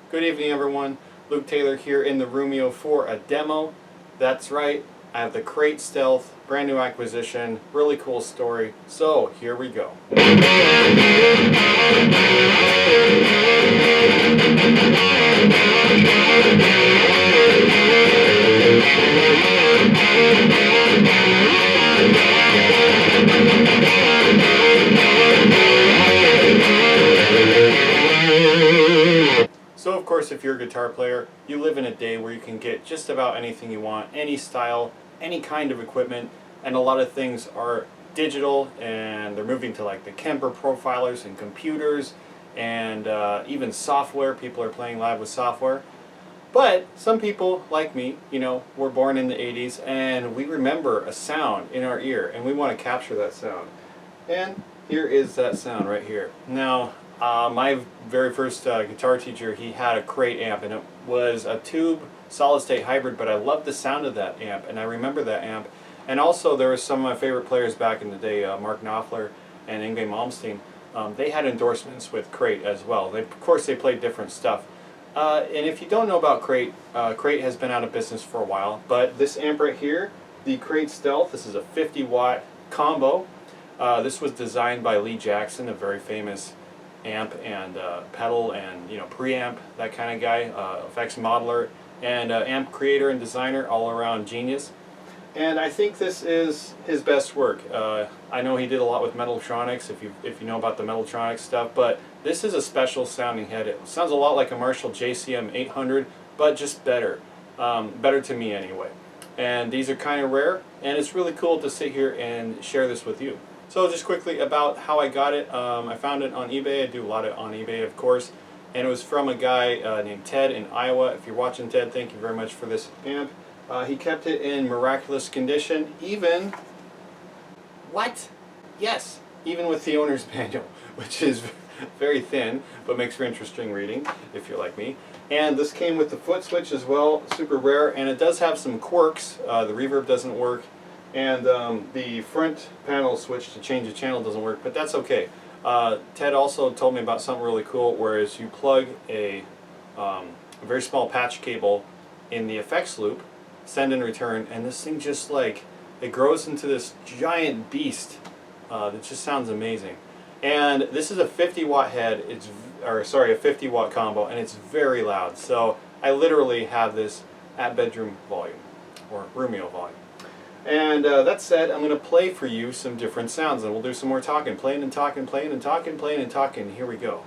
Good evening, everyone. Luke Taylor here in the Roomio for a demo. That's right, I have the Crate Stealth, brand new acquisition, really cool story. So here we go. So of course, if you're a guitar player, you live in a day where you can get just about anything you want, any style, any kind of equipment, and a lot of things are digital and they're moving to like the Kemper profilers and computers and even software. People are playing live with software. But some people, like me, were born in the 80s and we remember a sound in our ear and we want to capture that sound. And here is that sound right here. Now, my very first guitar teacher, he had a Crate amp, and it was a tube solid-state hybrid, but I loved the sound of that amp, and I remember that amp. And also there were some of my favorite players back in the day, Mark Knopfler and Yngwie Malmsteen. They had endorsements with Crate as well. Of course, they played different stuff. And if you don't know about Crate, Crate has been out of business for a while, but this amp right here, the Crate Stealth, this is a 50-watt combo. This was designed by Lee Jackson, a very famous amp and pedal and preamp, that kind of guy, effects modeler and amp creator and designer, all around genius. And I think this is his best work. I know he did a lot with Metaltronics, if you know about the Metaltronics stuff, but this is a special sounding head. It sounds a lot like a Marshall JCM 800, but just better. Better to me anyway. And these are kind of rare, and it's really cool to sit here and share this with you. So just quickly about how I got it. I found it on eBay. I do a lot on eBay, of course. And it was from a guy named Ted in Iowa. If you're watching, Ted, thank you very much for this amp. He kept it in miraculous condition, even... What? Yes, even with the owner's manual, which is very thin, but makes for interesting reading, if you're like me. And this came with the foot switch as well, super rare. And it does have some quirks. The reverb doesn't work. And the front panel switch to change the channel doesn't work, but that's okay. Ted also told me about something really cool, whereas you plug a very small patch cable in the effects loop, send and return, and this thing just like, it grows into this giant beast that just sounds amazing. And this is a 50-watt head, a 50-watt combo, and it's very loud. So I literally have this at bedroom volume, or Roomio volume. And that said, I'm going to play for you some different sounds, and we'll do some more talking. Playing and talking, playing and talking, playing and talking. Here we go.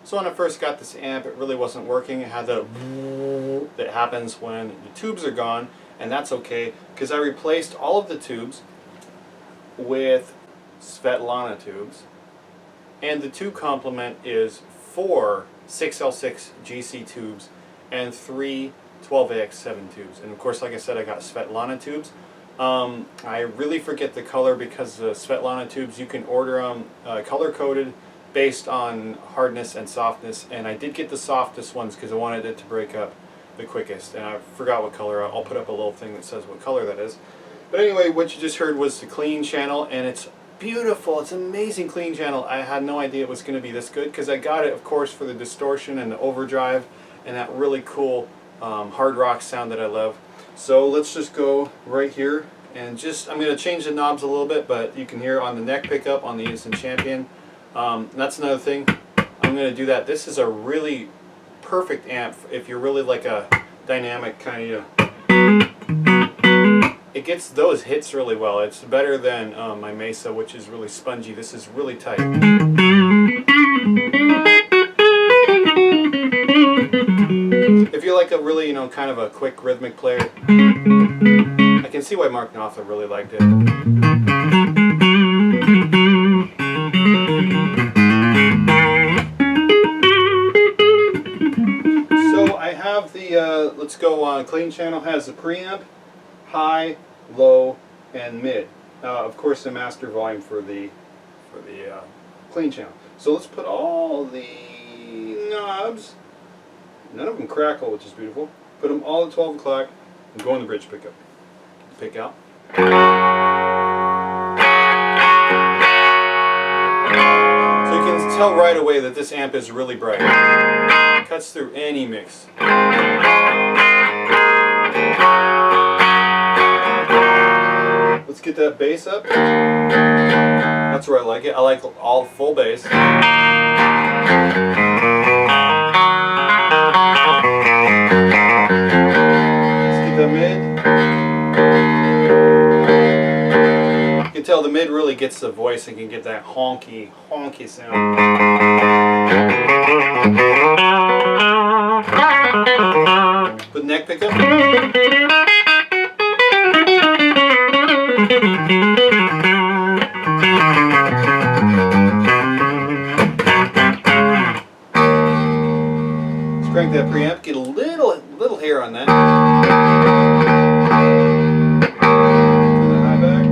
So when I first got this amp, it really wasn't working. It had the that happens when the tubes are gone, and that's okay, because I replaced all of the tubes with Svetlana tubes, and the tube complement is 4 6L6 GC tubes and 3 12AX7 tubes. And of course, like I said, I got Svetlana tubes. I really forget the color, because the Svetlana tubes, you can order them color-coded based on hardness and softness, and I did get the softest ones because I wanted it to break up the quickest, and I forgot what color. I'll put up a little thing that says what color that is. But anyway, what you just heard was the clean channel, and it's beautiful. It's an amazing clean channel. I had no idea it was going to be this good, because I got it, of course, for the distortion and the overdrive and that really cool hard rock sound that I love. So let's just go right here, and I'm going to change the knobs a little bit, but you can hear on the neck pickup on the Instant Champion. That's another thing. I'm going to do that. This is a really perfect amp if you're really like a dynamic kind of, it gets those hits really well. It's better than my Mesa, which is really spongy. This is really tight. If you're like a really, kind of a quick rhythmic player, I can see why Mark Knopfler really liked it. So I have the, let's go clean channel, has the preamp, high, low, and mid. Of course the master volume for the clean channel. So let's put all the knobs, none of them crackle, which is beautiful, put them all at 12 o'clock and go on the bridge pickup. Pick out. So you can tell right away that this amp is really bright. It cuts through any mix. Let's get that bass up. That's where I like it. I like all full bass. Let's get the mid. You can tell the mid really gets the voice and can get that honky sound. Put neck pickup. Let's crank that preamp, get a little hair on that. Turn the high back.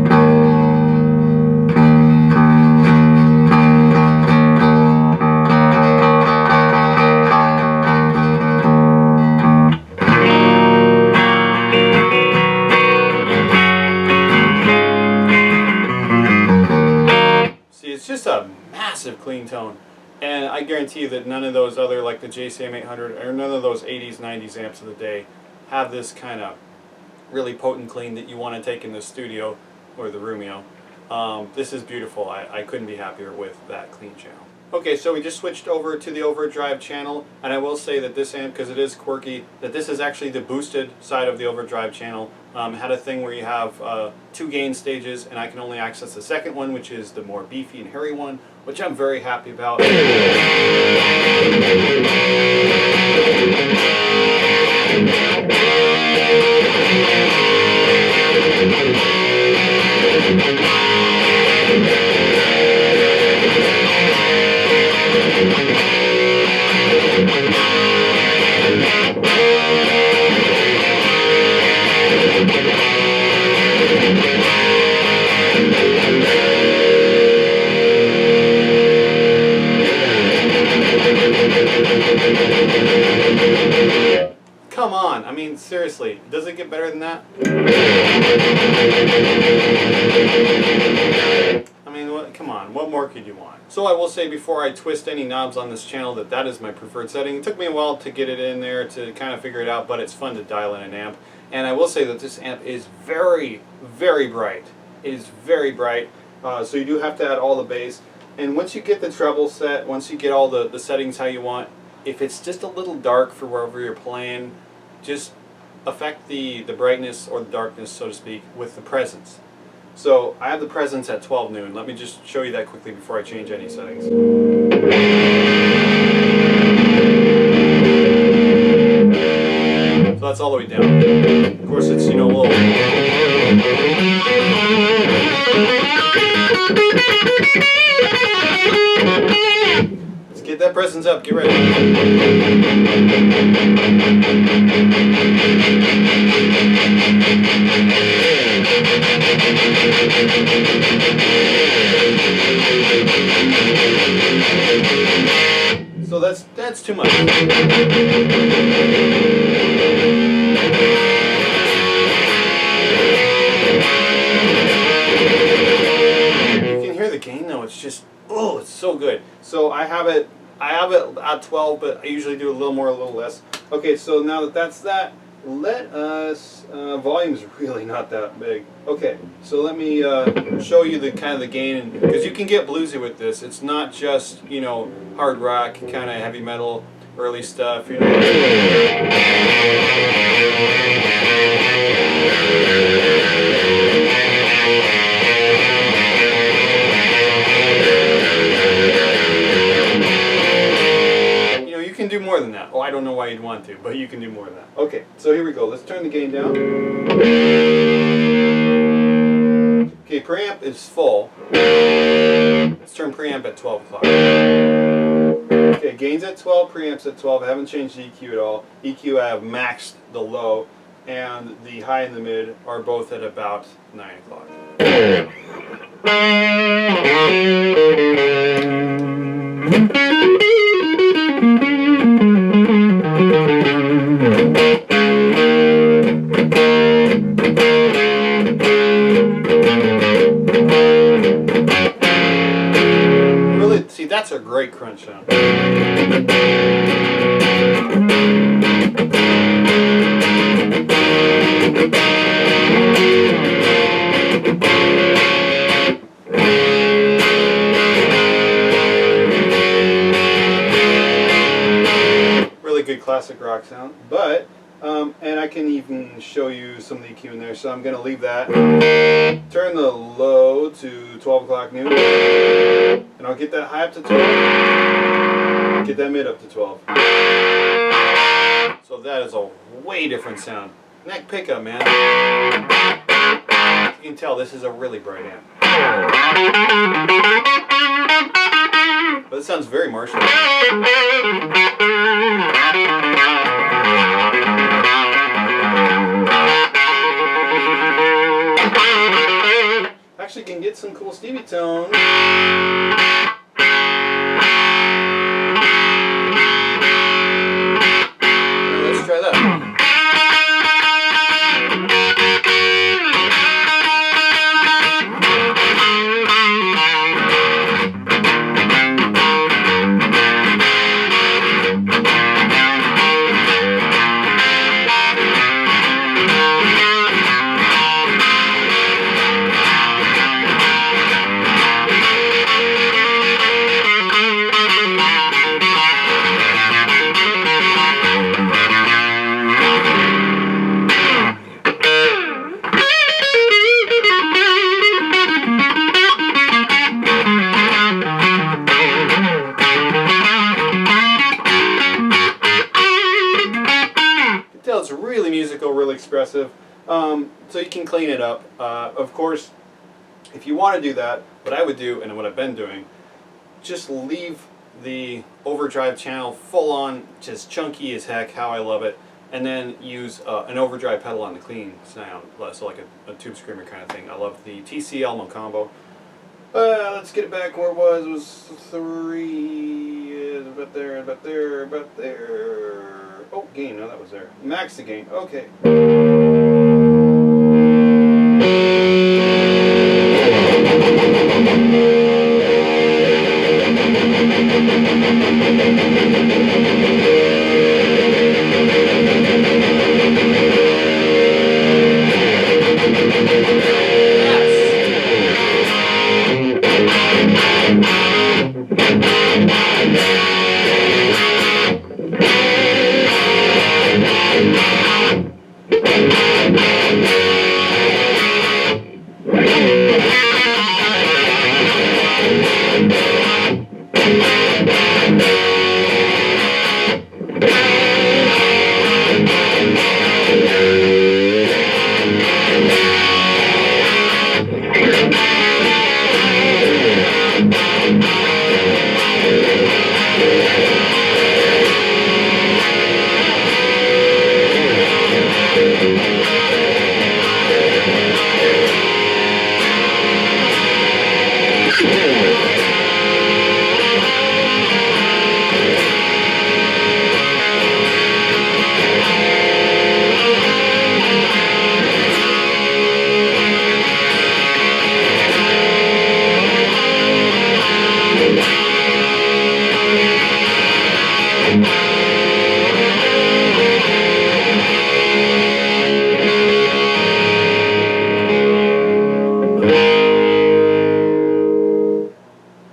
See, it's just a massive clean tone. And I guarantee you that none of those other, like the JCM 800, or none of those 80s, 90s amps of the day have this kind of really potent clean that you want to take in the studio or the Roomio. This is beautiful. I couldn't be happier with that clean channel. Okay, so we just switched over to the overdrive channel, and I will say that this amp, because it is quirky, that this is actually the boosted side of the overdrive channel. It had a thing where you have 2 gain stages, and I can only access the second one, which is the more beefy and hairy one, which I'm very happy about. Come on, I mean, seriously, does it get better than that? I mean, come on, what more could you want? So I will say before I twist any knobs on this channel that is my preferred setting. It took me a while to get it in there to kind of figure it out, but it's fun to dial in an amp. And I will say that this amp is very, very bright. It is very bright, so you do have to add all the bass. And once you get the treble set, once you get all the settings how you want, if it's just a little dark for wherever you're playing, just affect the brightness or the darkness, so to speak, with the presence. So I have the presence at 12 noon. Let me just show you that quickly before I change any settings. So that's all the way down. Of course it's, you know, a little... Let's get that presence up, get ready. So that's too much. The gain though, it's just, oh, it's so good. So I have it at 12, but I usually do a little more, a little less. Okay, so now that that's that, let us, volume's really not that big. Okay, so let me show you the kind of the gain, because you can get bluesy with this. It's not just, you know, hard rock, kind of heavy metal, early stuff, you know. Do more than that. Oh, I don't know why you'd want to, but you can do more than that. Okay, so here we go. Let's turn the gain down. Okay, preamp is full. Let's turn preamp at 12 o'clock. Okay, Okay, gain's at 12, preamp's at 12. I haven't changed the EQ at all. EQ, I have maxed the low, and the high and the mid are both at about 9 o'clock. Really, see, that's a great crunch sound. Really good classic rock sound, but and I can even show you some of the EQ in there, so I'm going to leave that. Turn the low to 12 o'clock noon, and I'll get that high up to 12, get that mid up to 12. So that is a way different sound. Neck pickup, man. You can tell this is a really bright amp. But it sounds very martial. Actually can get some cool Stevie tones. Let's try that. It's really musical, really expressive, so you can clean it up. Of course, if you want to do that, what I would do, and what I've been doing, just leave the overdrive channel full on, just chunky as heck, how I love it, and then use an overdrive pedal on the clean sound, so like a tube screamer kind of thing. I love the TC Elmo combo. Let's get it back where it was. It was 3, about there, about there, about there. Oh, gain, no, that was there. Max the gain, okay.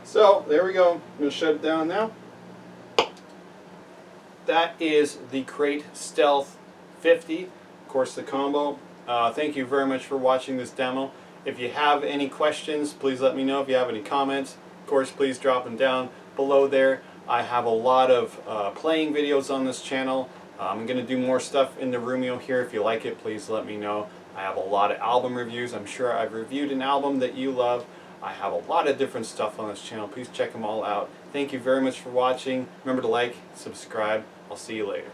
So there we go. I'm going to shut it down now. That is the Crate Stealth 50. Of course, the combo. Thank you very much for watching this demo. If you have any questions, please let me know. If you have any comments, of course, please drop them down below there. I have a lot of playing videos on this channel. I'm going to do more stuff in the Roomio here. If you like it, please let me know. I have a lot of album reviews. I'm sure I've reviewed an album that you love. I have a lot of different stuff on this channel. Please check them all out. Thank you very much for watching. Remember to like, subscribe. I'll see you later.